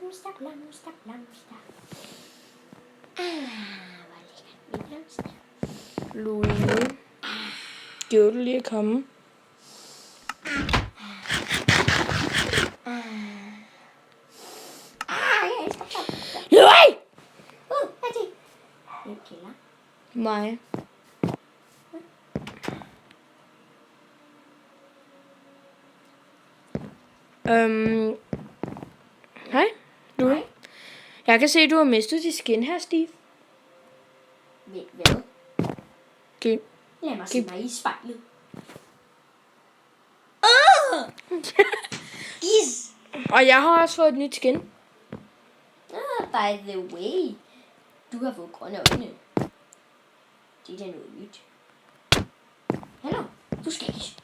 Blomster, blomster, blomster. Hvor lækkert med blomster. Louise. Gjorde du lige at komme? Jeg elsker blomster. Louis! Hvad er det? Hvem kælder? Mig. Hej, Louis. Hej. Jeg kan se, at du har mistet dit skin her, Steve. Hvad? Okay. Lad mig se mig i spejlet. Is. Og jeg har også fået et nyt skin. By the way. Du har fået grønne øjne. Det er da noget nyt. Hallo? Du skal ikke...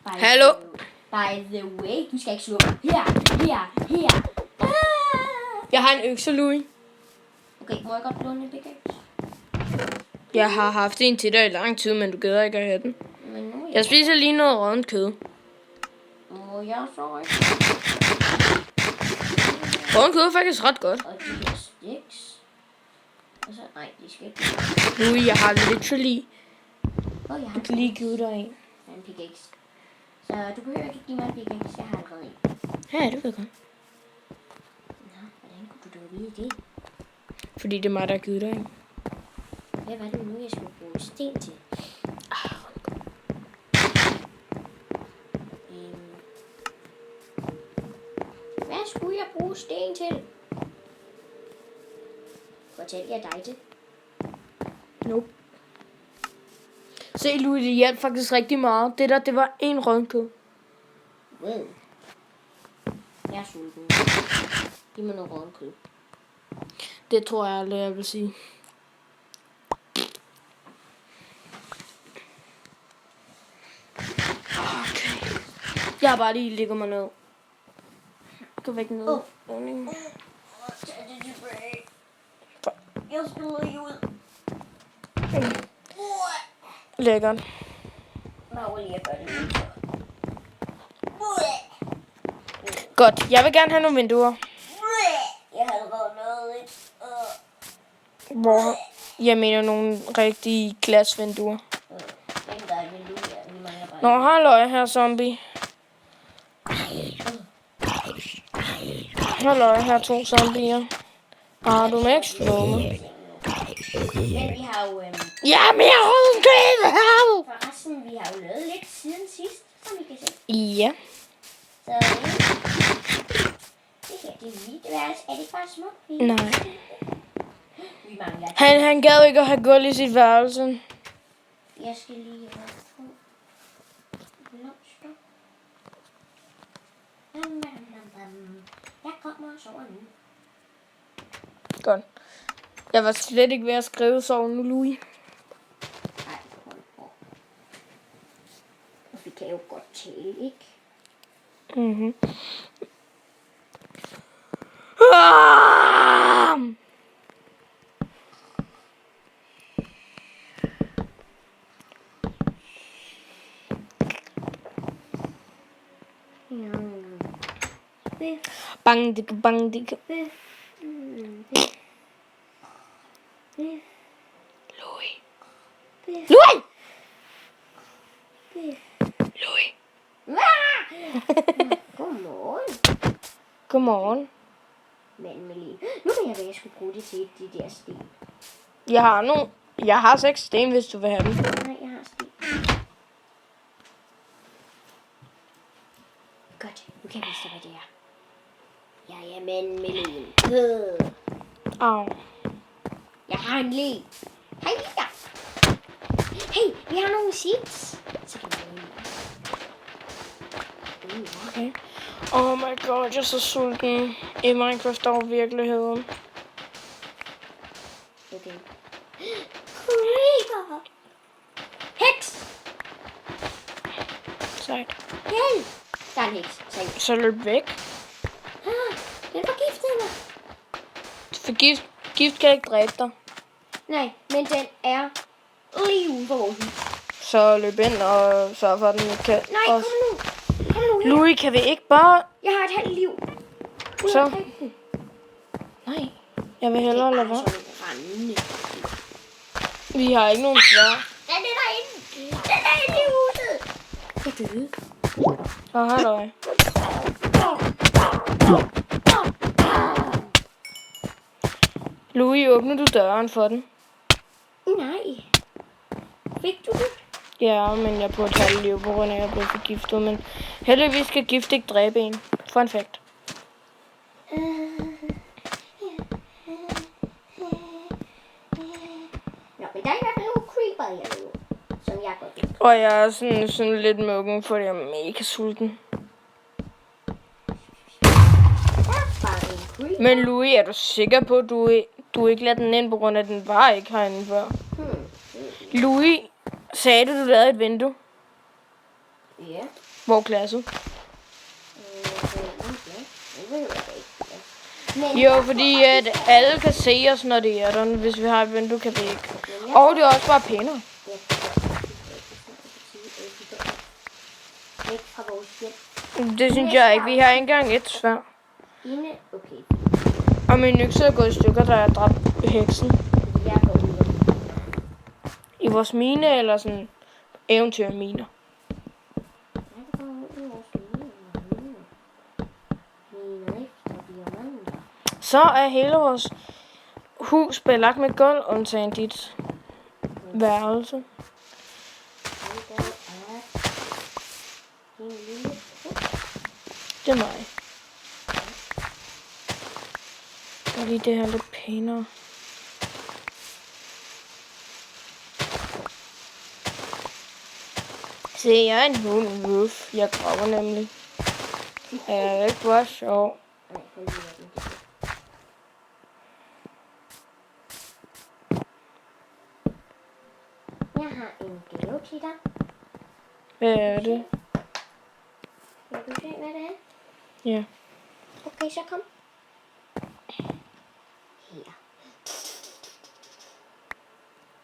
Hallo? By the way, du skal ikke slå. Her. Jeg har en økse, Louis. Okay, må jeg godt låne en pickaxe? Jeg har haft en til dig i lang tid, men du gider ikke at have den. Men nu er Jeg spiser lige noget rådent kød. må jeg så ikke. Rådent kød er faktisk ret godt. Og de her sticks. Og så, nej, de skal ikke. Louis, jeg har literally Jeg har ikke lige givet dig en. en pickaxe. Så du behøver ikke give mig en pickaxe, jeg har allerede en. Ja, det ved jeg godt. Nå, hvordan kunne du da vide det? Fordi det er mig, der har givet dig en. Hvad var det nu, jeg skulle bruge sten til? Hvad skulle jeg bruge sten til? Fortæl jeg dig det. Nope. Se, Louis, det hjalp faktisk rigtig meget. Det der, det var en rådent kød. Wow. Jeg er sulten. Giv mig noget rådent kød. Det tror jeg aldrig, jeg vil sige. Okay. Jeg har bare lige ligget mig ned. Gå væk ned. Tag det tilbage. Jeg skal lige ud. Lækkert. Nå, lige at gøre det. Godt. Jeg vil gerne have nogle vinduer. Jeg har allerede lavet et. Hvor jeg mener nogle rigtige glasvinduer. Der er et vindue her. Vi mangler bare. Nå, halløj her, zombie. Halløj her, 2 zombier. Du må ikke slå mig. Men vi har jo... Ja, mere hovedkød! Forresten, vi har jo lavet lidt siden sidst, som I kan se. Ja. Så det her, det er mit værelse. Er det ikke bare smukt? Nej. Vi mangler. Han gad ikke at have gulv i sit værelse. Jeg skal lige have 2 blomster. Jeg kommer og sover nu. Godt. Jeg var slet ikke ved at skrive sov nu, Louis. Nej, hold på. Vi kan jo godt tale, ikke? Mhm. Bang, dik, bang, dik. Louis. Louis! Louis. Godmorgen. Godmorgen. Men Meline, nu ved jeg, hvad jeg skulle bruge det til, de der sten. Jeg har 6 sten, hvis du vil have dem. Nej, jeg har sten. Godt, nu kan jeg vise dig, hvad det er. Ja, men Meline. Au. Jeg har en le. Hej, ja. Hey, vi har nogle seeds. Så kan vi Okay. Oh my god, jeg er så sulten. I Minecraft over virkeligheden. Okay. Creeper. Heks. Sejt. Hjælp. Der er en heks. Seriøst. Så løb væk. Den forgiftede mig. For gift kan ikke dræbe dig. Nej, men den er lige uden for vores hus. Så løb ind og sørg for, at den ikke kan. Nej, kom nu. Kom nu her. Louis, kan vi ikke bare... Jeg har et halvt liv. Så. Nej, jeg vil hellere lade være. Sådan brændende. Vi har ikke nogen svær. Ja, det er derinde. Den er inde i huset. Jeg døde. Og halløj. Louis, åbner du døren for den? Nej. Fik du det? Ja, men jeg burde have liv på grund af, at jeg blev forgiftet. Men heldigvis skal gift ikke dræbe en. Fun fact. Nå, men der er i hvert fald nogle creeper, jeg ved, som jeg godt lide. Og jeg er sådan lidt muggen, fordi jeg er mega sulten. Der er bare en creeper. Men Louis, er du sikker på, at du ikke lader den ind, på grund af, at den var ikke herinde før? Louis, sagde du lavede et vindue? Ja. Hvor klasset? Jo, fordi at alle kan se os, når det er der. Hvis vi har et vindue, kan vi ikke. Og det er også bare pænere. Det synes jeg ikke. Vi har ikke engang et sværd. Okay. Og min økse er gået i stykker, da jeg dræbte heksen. Jeg går ud. I vores mine, eller sådan eventyrminer. Så er hele vores hus belagt med gulv, undtagen dit værelse. Det er mig. Og lige det her lidt pænere. Se, jeg er en hund, Ruff. Jeg graver nemlig. Jeg er ikke bare sjov. Jeg har en gave til dig. Hvad er det? Vil du se, hvad det er? Ja. Okay, så kom. Her.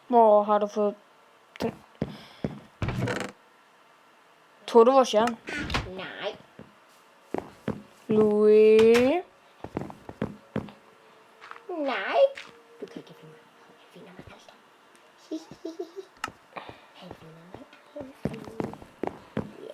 Hvor har du fået den? Tog du vores jern? Nej. Louis? Nej. Du kan ikke finde mig. Han finder mig aldrig. Han finder mig. Ja.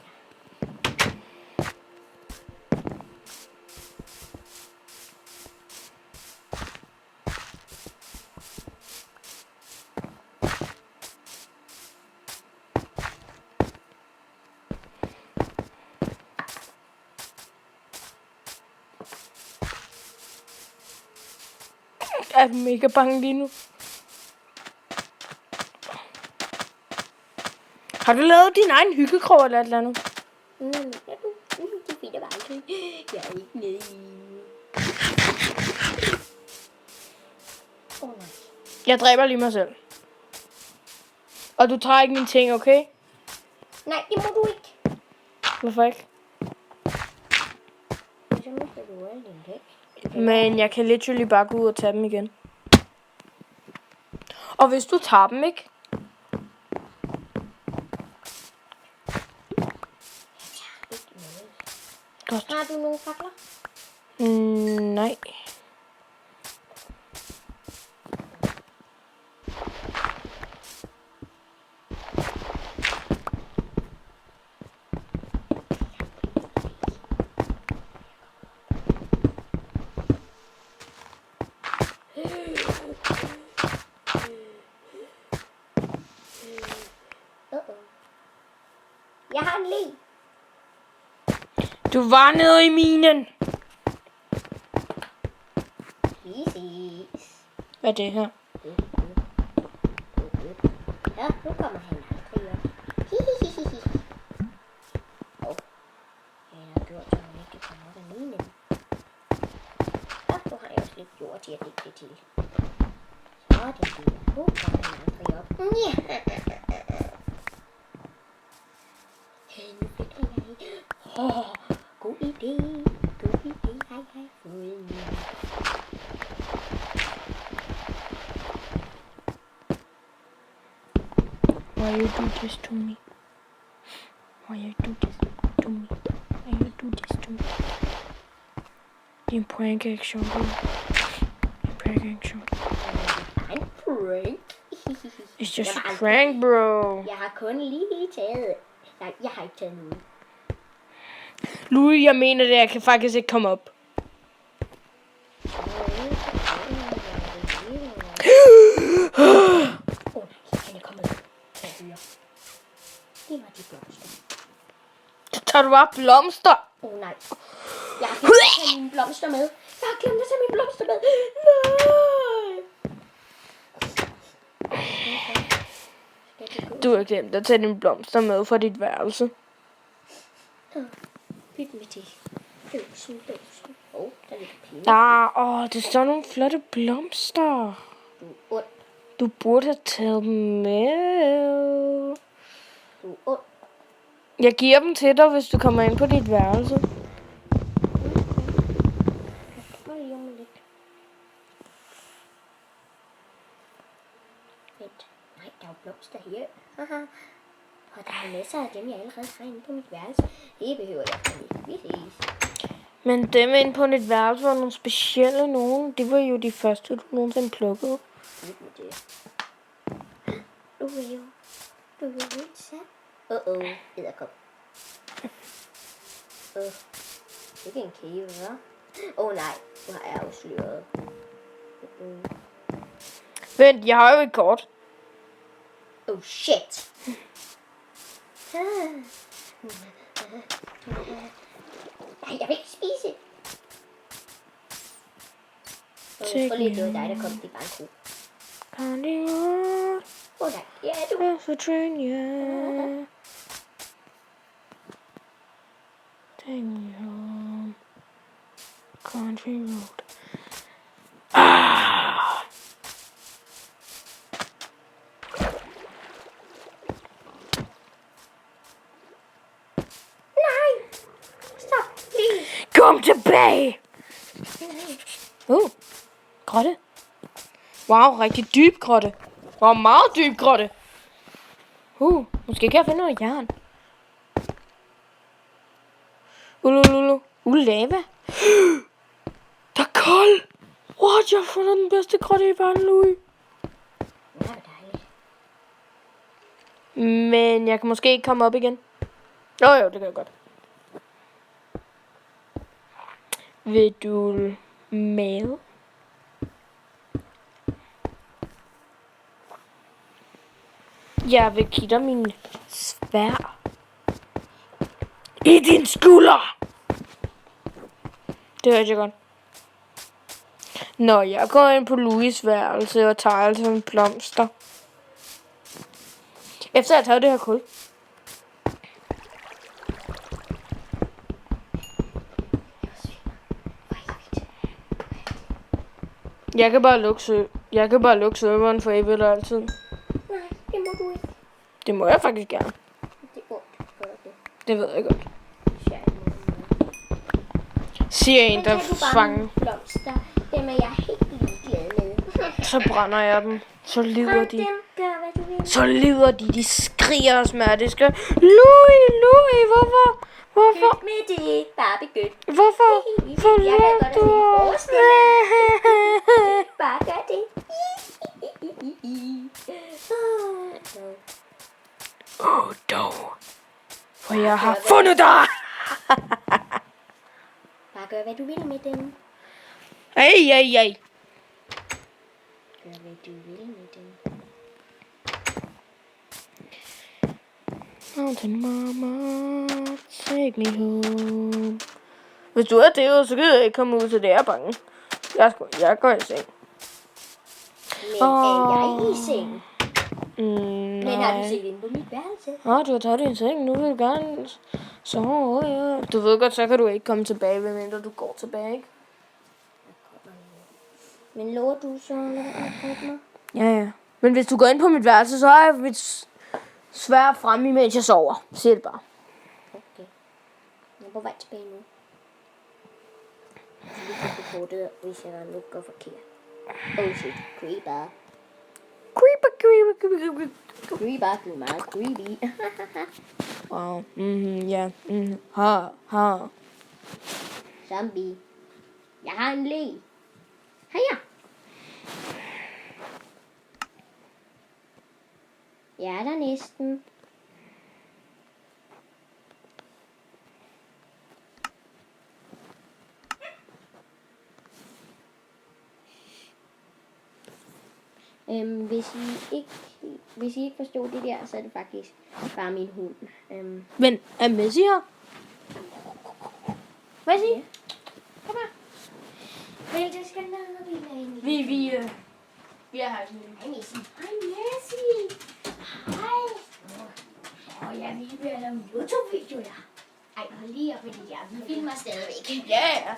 Jeg er mega bange lige nu. Har du lavet din egen hyggekrog eller et eller andet? Det finder mig aldrig. Jeg er ikke nede i. Nej. Jeg dræber lige mig selv. Og du tager ikke mine ting, okay? Nej, det må du ikke. Hvorfor ikke? Så mister du alle dine ting. Men jeg kan literally bare gå ud og tage dem igen. Og hvis du tager dem, ikke? Godt. Har du nogle fakler? Nej. Jeg har en lig. Du var nede i minen. Vi ses. Hvad er det her? Ja, nu kommer han aldrig op. Han har gjort, så han ikke kan komme op af minen. Og nu har jeg også lidt jord til at lægge det til. Så er det det. Nu kommer han aldrig op. Ja. Nu finder jeg. God idé. God idé. Hej, hej. Why you do this to me? Why you do this to me? Why you do this to me? Din prank action. It's just a prank, bro. Jeg har kun lige taget... Nej, jeg har ikke taget nogen. Louis, jeg mener det. Jeg kan faktisk ikke komme op. Kan jeg komme ud? Kan jeg høre? Det var de blomster. Så tager du bare blomster. Nej. Jeg har glemt at tage mine blomster med. Jeg har glemt at tage mine blomster med. Nej. Du har glemt at tage dine blomster med fra dit værelse. Byt med det. Dåsen. Der ligger penge. Det står nogle flotte blomster. Du er ond. Du burde have taget dem med. Du er ond. Jeg giver dem til dig, hvis du kommer ind på dit værelse. Nej, der er jo blomster her. Og der er masser af dem, jeg allerede har inde på mit værelse. Det behøver jeg ikke. Vi ses. Men dem inde på dit værelse var nogle specielle nogen. Det var jo de første, du nogensinde plukkede. Lidt med det. Du er jo helt sat. Edderkop. Det er en kæve, hva'? Nej, nu har jeg afsløret. Vent, jeg har jo et kort. Shit. Nej, jeg vil ikke spise. Jeg tror lige, det var dig, der kom. Det er bare en ko. Country road. Nej, ja, du. For train, yeah. Take me home. Country road. Kom tilbage! Grotte. Wow, rigtig dyb grotte. Wow, meget dyb grotte. Måske kan jeg finde noget jern. Lava. Der er kold. What, jeg har fundet den bedste grotte i verden, Louis. Det er dejligt. Men jeg kan måske ikke komme op igen. Jo, det kan jeg godt. Vil du male? Jeg vil give dig min sværd i din skulder. Det hørte jeg godt. Når jeg går ind på Louis' værelse og tager altså en blomster. Efter jeg tager det her kul. Jeg kan bare lukke serveren for evigt og altid. Nej, det må du ikke. Det må jeg faktisk gerne. Det er ondt for dig. Det ved jeg godt. Siger en, der fanger. Blomster, dem er jeg helt ligeglad med. Så brænder jeg dem. Så lider de. Gør, hvad du vil. Så lider de. De skriger af smerte. De skriger, Louis, hvorfor? Gyt med det, bare begynd. Hvorfor? Jeg kan godt lide forestille. Bare gør det. Dog. For jeg har fundet dig. Bare gør, hvad du vil med dem. Ej. Gør, hvad du vil med dem. Mountain mama, take me home. Hvis du er det, så gider jeg ikke komme ud, så det er bange. Jeg går i seng. Men er jeg i seng? Men har du Nej. set ind på mit værelse? Du har taget din seng. Nu vil jeg gerne sove. Ja. Du ved godt, så kan du ikke komme tilbage, medmindre du går tilbage, ikke? Men lover du så, når du kommer mig? Ja. Men hvis du går ind på mit værelse, så har jeg mit sværd fremme, imens jeg sover. Siger det bare. Okay. Jeg er på vej tilbage nu. Jeg skal lige kigge på kortet, hvis jeg nu går forkert. Shit. Creeper. Creeper, du er meget creepy. Wow. Ja. Ha. Zombie. Jeg har en le. Heja. Jeg er der næsten. Hvis I ikke forstod det der, så er det faktisk bare min hund. Men er Messi her? Messi? Ja. Kom her. Vel, det skal ned, Vi er her. Hej Messi. Hej Messi. Hej. Ja, vi vil lave en YouTube-video, ja. Ej, hold lige op med det der. Vi filmer stadigvæk. Ja.